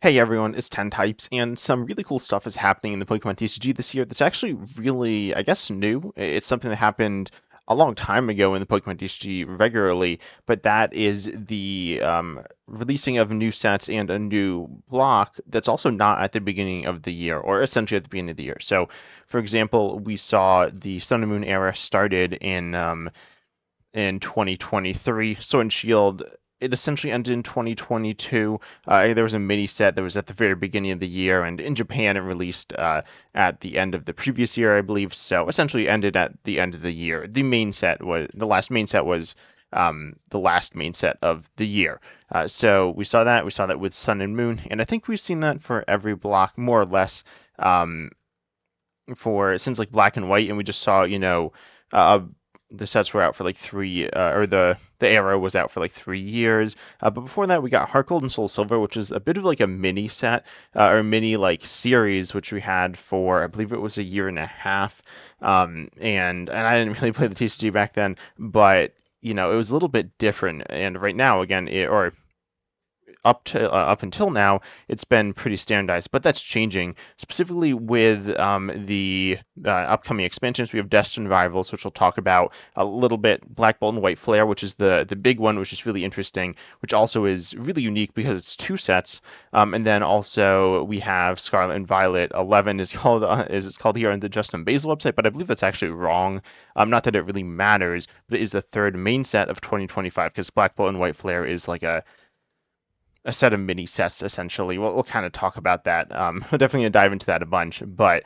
Hey everyone, it's 10 Types, and some really cool stuff is happening in the Pokemon TCG this year that's actually really, I guess, new. It's something that happened a long time ago in the Pokemon TCG regularly, but that is the releasing of new sets and a new block that's also not at the beginning of the year, or essentially at the beginning of the year. So, for example, we saw the Sun and Moon era started in 2023. Sword and Shield, it essentially ended in 2022. There was a mini set that was at the very beginning of the year, and in Japan it released at the end of the previous year, I believe. So essentially ended at the end of the year. The last main set was the last main set of the year. So we saw that. We saw that with Sun and Moon, and I think we've seen that for every block more or less. For since like Black and White, and we just saw uh, the sets were out for like or the era was out for like 3 years. But before that, we got Heart Gold and Soul Silver, which is a bit of like a mini set or mini like series, which we had for I believe it was a year and a half. And I didn't really play the TCG back then, but it was a little bit different. And right now, again, or up until now, it's been pretty standardized, but that's changing. Specifically with the upcoming expansions, we have Destin Rivals, which we'll talk about a little bit. Black Bolt and White Flare, which is the big one, which is really interesting, which also is really unique because it's two sets. And then also we have Scarlet and Violet 11 is it's called here on the Justin Basil website, but I believe that's actually wrong. Not that it really matters, but it is the third main set of 2025 because Black Bolt and White Flare is like a set of mini sets essentially. We'll kind of talk about that. We're definitely gonna dive into that a bunch. But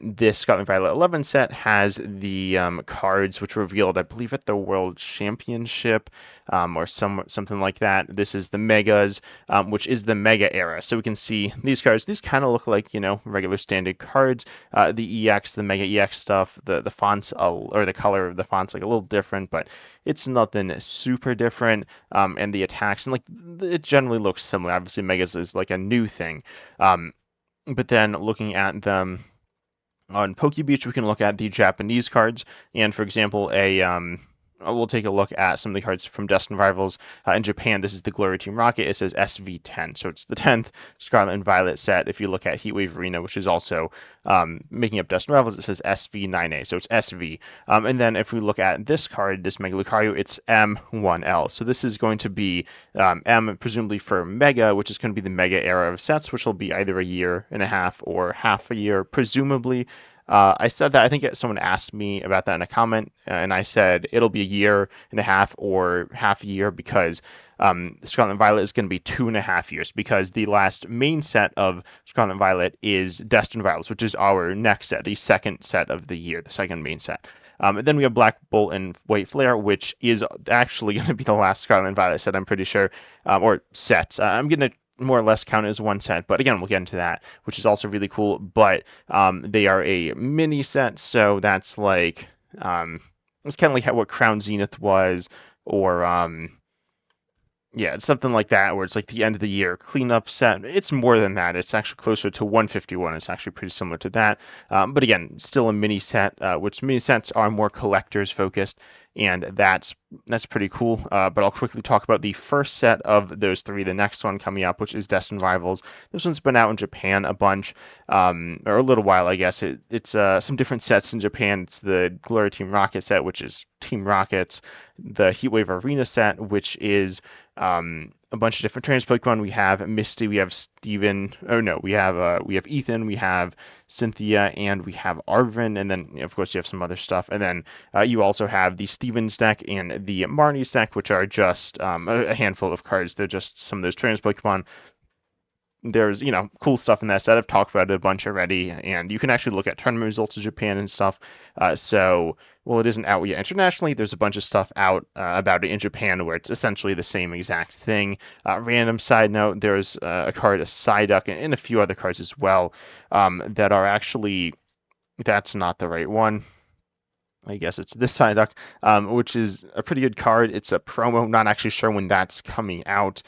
this Scotland Violet 11 set has the cards which were revealed, I believe, at the World Championship or something like that. This is the Megas, which is the Mega era. So we can see these cards. These kind of look like regular standard cards. The EX, the Mega EX stuff, the fonts or the color of the fonts like a little different, but it's nothing super different. And the attacks and like it generally looks similar. Obviously, Megas is like a new thing. But then looking at them on PokeBeach, we can look at the Japanese cards. And for example, we'll take a look at some of the cards from Destin Rivals. In Japan, this is the Glory Team Rocket. It says SV10, so it's the 10th Scarlet and Violet set. If you look at Heatwave Arena, which is also making up Destin Rivals, it says SV9A, so it's SV. And then if we look at this card, this Mega Lucario, it's M1L. So this is going to be M, presumably for Mega, which is going to be the Mega era of sets, which will be either a year and a half or half a year, presumably. I said that I think someone asked me about that in a comment, and I said it'll be a year and a half or half a year because Scarlet and Violet is going to be 2.5 years because the last main set of Scarlet and Violet is Destined Rivals, which is our next set, the second set of the year, the second main set. And then we have Black Bolt and White Flare, which is actually going to be the last Scarlet and Violet set, I'm pretty sure, or sets. I'm going to more or less count as one set, but again, we'll get into that, which is also really cool. But they are a mini set, so that's like it's kind of like what Crown Zenith was, or yeah, it's something like that, where it's like the end of the year cleanup set. It's more than that. It's actually closer to 151. It's actually pretty similar to that. But again, still a mini set, which mini sets are more collectors focused, and that's pretty cool. But I'll quickly talk about the first set of those three. The next one coming up, which is Destined Rivals. This one's been out in Japan a bunch, or a little while, I guess. It's some different sets in Japan. It's the Glory Team Rocket set, which is Team Rockets, the Heatwave Arena set, which is a bunch of different trainers Pokemon. We have Misty, we have Steven, oh no, we have Ethan, we have Cynthia, and we have Arvin, and then of course you have some other stuff. And then you also have the Steven's deck and the Marnie's deck, which are just a handful of cards. They're just some of those trainers Pokemon. There's cool stuff in that set. I've talked about it a bunch already, and you can actually look at tournament results in Japan and stuff. So while it isn't out yet internationally, there's a bunch of stuff out about it in Japan where it's essentially the same exact thing. Random side note: there's a card, a Psyduck, and a few other cards as well that are actually that's not the right one. I guess it's this Psyduck, which is a pretty good card. It's a promo. Not actually sure when that's coming out.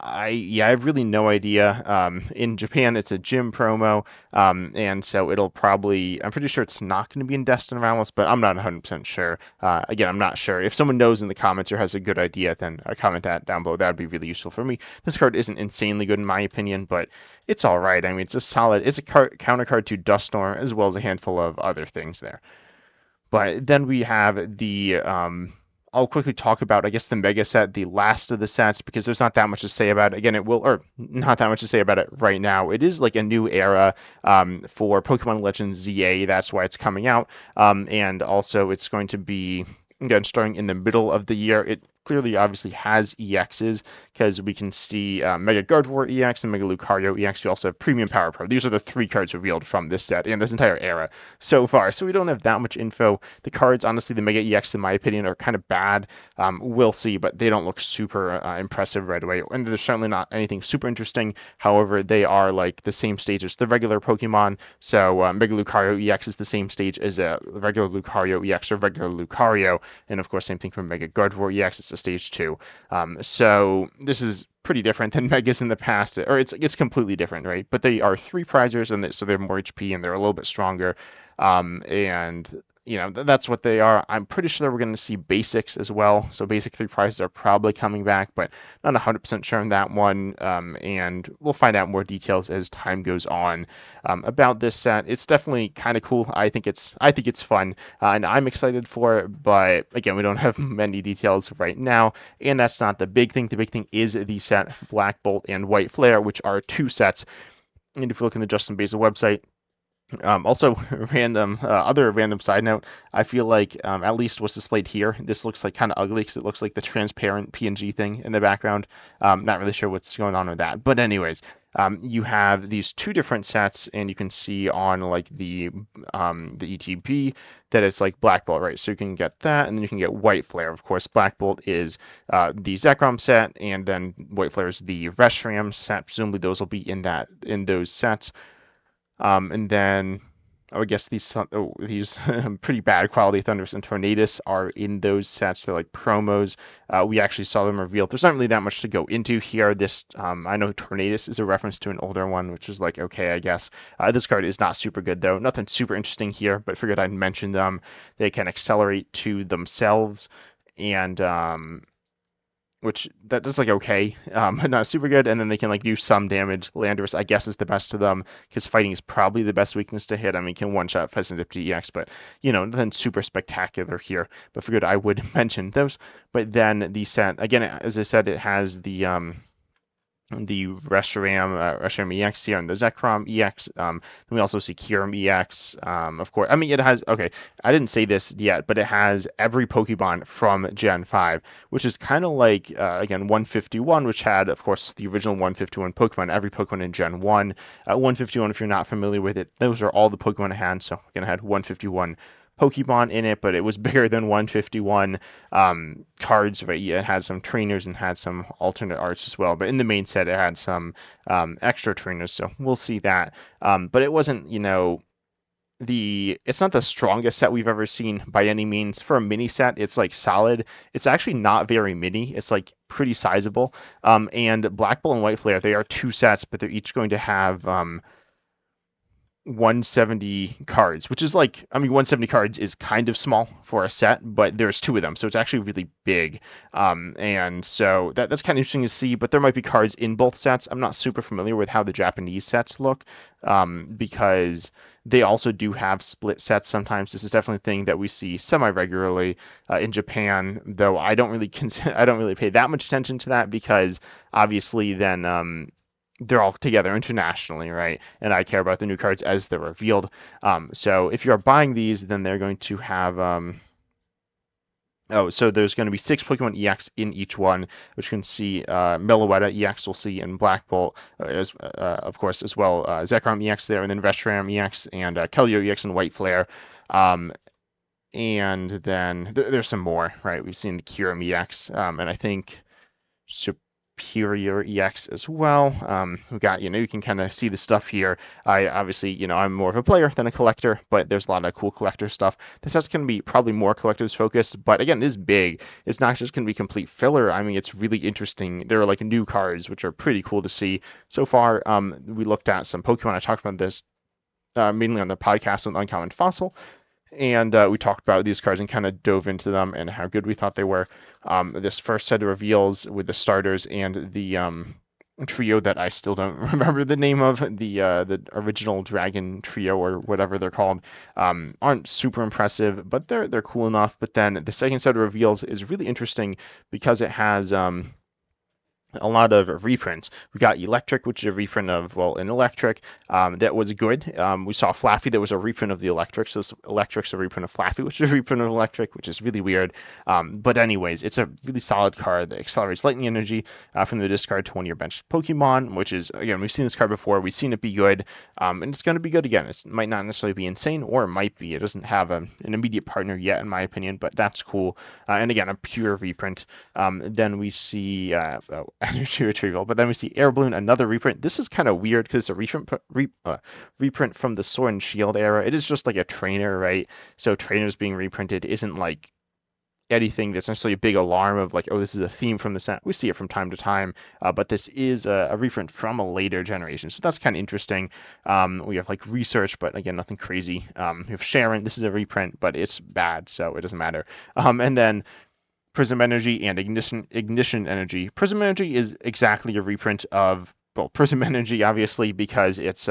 I have really no idea. In Japan, it's a gym promo, and so it'll probably. I'm pretty sure it's not going to be in Destin Rivals, but I'm not 100% sure. Again, I'm not sure. If someone knows in the comments or has a good idea, then comment that down below. That would be really useful for me. This card isn't insanely good in my opinion, but it's all right. I mean, it's a solid. It's a counter card to Dustor as well as a handful of other things there. But then we have the I'll quickly talk about, I guess, the mega set, the last of the sets, because there's not that much to say about it. Again, it will, or not that much to say about it right now. It is like a new era for Pokemon Legends ZA. That's why it's coming out. And also, it's going to be, again, starting in the middle of the year. It clearly, obviously, has EXs because we can see Mega Gardevoir EX and Mega Lucario EX. We also have Premium Power Pro. These are the three cards revealed from this set and this entire era so far. So we don't have that much info. The cards, honestly, the Mega EX, in my opinion, are kind of bad. We'll see, but they don't look super impressive right away. And there's certainly not anything super interesting. However, they are like the same stage as the regular Pokemon. So Mega Lucario EX is the same stage as a regular Lucario EX or regular Lucario. And of course, same thing for Mega Gardevoir EX. It's a stage 2. So this is pretty different than Megas in the past, or it's completely different, right? But they are 3 prizers, and so they're more HP and they're a little bit stronger. And that's what they are. I'm pretty sure we're going to see basics as well. So basic 3 prizes are probably coming back, but not 100% sure on that one. And we'll find out more details as time goes on about this set. It's definitely kind of cool. I think it's fun, and I'm excited for it. But again, we don't have many details right now, and that's not the big thing. The big thing is the set Black Bolt and White Flare, which are 2 sets. And if you look in the Justin Basil website, also, other random side note, I feel like at least what's displayed here, this looks like kind of ugly because it looks like the transparent PNG thing in the background. Not really sure what's going on with that. But anyways, you have these 2 different sets, and you can see on like the ETB that it's like Black Bolt, right? So you can get that, and then you can get White Flare. Of course, Black Bolt is the Zekrom set, and then White Flare is the Reshiram set. Presumably those will be in those sets. And then I guess these pretty bad quality Thundurus and Tornadus are in those sets. They're like promos. We actually saw them revealed. There's not really that much to go into here. I know Tornadus is a reference to an older one, which is like, okay, I guess. This card is not super good though. Nothing super interesting here, but figured I'd mention them. They can accelerate to themselves, and which that does like okay, not super good, and then they can like do some damage. Landorus, I guess, is the best of them because fighting is probably the best weakness to hit. I mean, can one-shot Pheasant Dip EX, but nothing super spectacular here. But figured I would mention those. But then the set again, as I said, it has the Reshiram EX here and the Zekrom EX. Then we also see Kyurem EX. Of course, I mean it has. Okay, I didn't say this yet, but it has every Pokemon from Gen 5, which is kind of like again 151, which had of course the original 151 Pokemon, every Pokemon in Gen 1. 151, if you're not familiar with it, those are all the Pokemon it had. So again, I had 151 Pokemon in it, but it was bigger than 151 cards. Right? Yeah, it had some trainers and had some alternate arts as well. But in the main set, it had some extra trainers, so we'll see that. But it wasn't, it's not the strongest set we've ever seen by any means. For a mini set, it's like solid. It's actually not very mini. It's like pretty sizable. And Black Bull and White Flare, they are 2 sets, but they're each going to have 170 cards, which is like, I mean, 170 cards is kind of small for a set, but there's 2 of them, so it's actually really big. And so that's kind of interesting to see, but there might be cards in both sets. I'm not super familiar with how the Japanese sets look, because they also do have split sets sometimes. This is definitely a thing that we see semi-regularly in Japan, though I don't really pay that much attention to that because obviously then they're all together internationally, right? And I care about the new cards as they're revealed. So if you're buying these, then they're going to have so there's going to be 6 Pokemon EX in each one, which you can see Meloetta EX we'll see in Black Bolt, of course, as well Zekrom EX there, and then Reshiram EX and Keldeo EX and White Flare. And then there's some more, right? We've seen the Kyurem EX, and I think Superior EX as well. We got, you can kind of see the stuff here. I obviously, I'm more of a player than a collector, but there's a lot of cool collector stuff. This set's going to be probably more collectors focused, but again, it is big. It's not just going to be complete filler. I mean, it's really interesting. There are like new cards, which are pretty cool to see. So far, we looked at some Pokemon. I talked about this mainly on the podcast with Uncommon Fossil. And we talked about these cards and kind of dove into them and how good we thought they were. This first set of reveals with the starters and the trio that I still don't remember the name of, the original Dragon Trio or whatever they're called, aren't super impressive, but they're cool enough. But then the second set of reveals is really interesting because it has a lot of reprints. We got Electric, which is a reprint of, well, an Electric that was good. We saw Flaffy that was a reprint of the Electric. So this Electric's a reprint of Flaffy, which is a reprint of Electric, which is really weird. But anyways, it's a really solid card that accelerates lightning energy from the discard to one of your bench Pokemon, which is, again, we've seen this card before. We've seen it be good, and it's going to be good again. It might not necessarily be insane, or it might be. It doesn't have an immediate partner yet, in my opinion, but that's cool. And again, a pure reprint. Then we see Energy Retrieval, but then we see Air Balloon, another reprint. This is kind of weird because it's a reprint from the Sword and Shield era. It is just like a trainer, right? So trainers being reprinted isn't like anything that's necessarily a big alarm of like, oh, this is a theme from the set. We see it from time to time, but this is a reprint from a later generation, so that's kind of interesting. We have like Research, but again, nothing crazy. We have Sharon. This is a reprint, but it's bad, so it doesn't matter. And then Prism Energy and Ignition Energy. Prism Energy is exactly a reprint of, well, Prism Energy, obviously, because it's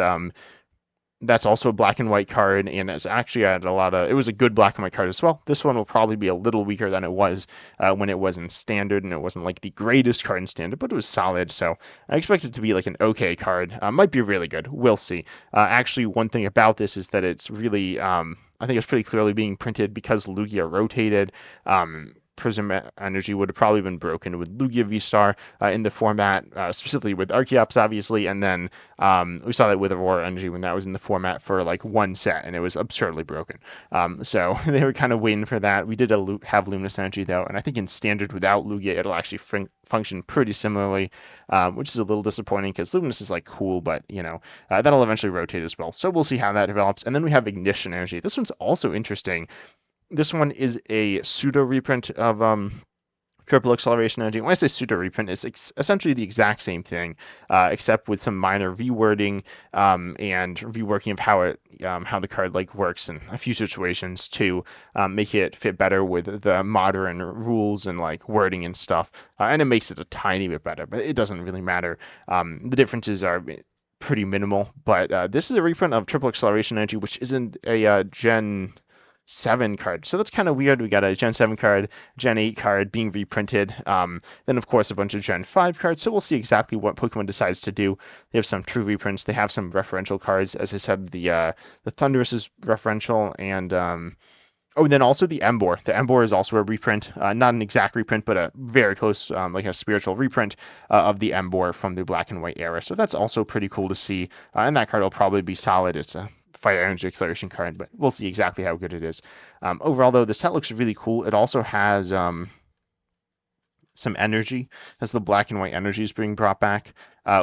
that's also a black and white card, and it's actually had it was a good black and white card as well. This one will probably be a little weaker than it was when it was in Standard, and it wasn't like the greatest card in Standard, but it was solid, so I expect it to be like an okay card. Might be really good. We'll see. Actually, one thing about this is that it's really, I think it's pretty clearly being printed because Lugia rotated. Prism Energy would have probably been broken with Lugia V-Star in the format, specifically with Archeops, obviously, and then we saw that with Aurora Energy when that was in the format for like one set, and it was absurdly broken. So they were kind of waiting for that. We did have Luminous Energy, though, and I think in Standard without Lugia, it'll actually function pretty similarly, which is a little disappointing because Luminous is like cool, but that'll eventually rotate as well. So we'll see how that develops. And then we have Ignition Energy. This one's also interesting. This one is a pseudo reprint of Triple Acceleration Energy. When I say pseudo reprint, it's essentially the exact same thing, except with some minor rewording and reworking of how the card like works in a few situations to make it fit better with the modern rules and like wording and stuff. And it makes it a tiny bit better, but it doesn't really matter. The differences are pretty minimal. But this is a reprint of Triple Acceleration Energy, which isn't a Gen 7 card. So that's kind of weird. We got a Gen 7 card, Gen 8 card being reprinted. Then, of course, a bunch of Gen 5 cards. So we'll see exactly what Pokemon decides to do. They have some true reprints. They have some referential cards. As I said, the Thundurus is referential. And then also the Emboar. The Emboar is also a reprint. Not an exact reprint, but a very close, like a spiritual reprint of the Emboar from the Black and White era. So that's also pretty cool to see. And that card will probably be solid. It's a Fire Energy Acceleration card, but we'll see exactly how good it is. Overall, though, the set looks really cool. It also has some energy, as the Black and White energy is being brought back,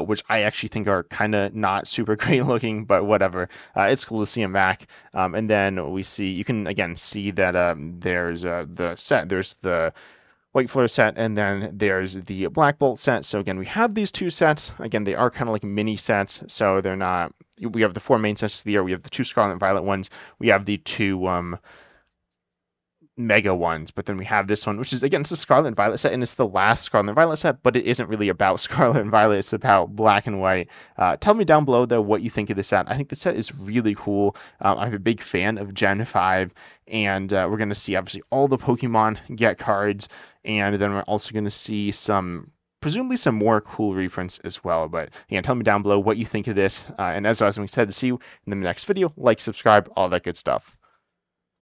which I actually think are kind of not super great looking, but whatever. It's cool to see them back. And then you can again see that there's the set. There's the White Flare set, and then there's the Black Bolt set. So again, we have these two sets. Again, they are kind of like mini sets, so they're not. We have the 4 main sets of the year. We have the 2 Scarlet and Violet ones. We have the 2 Mega ones, but then we have this one, which is, again, it's a Scarlet and Violet set, and it's the last Scarlet and Violet set, but it isn't really about Scarlet and Violet. It's about Black and White. Tell me down below, though, what you think of this set. I think the set is really cool. I'm a big fan of Gen 5, and we're going to see, obviously, all the Pokemon get cards, and then we're also going to see presumably some more cool reprints as well. But again, tell me down below what you think of this. And as always, I'm excited to see you in the next video. Like, subscribe, all that good stuff.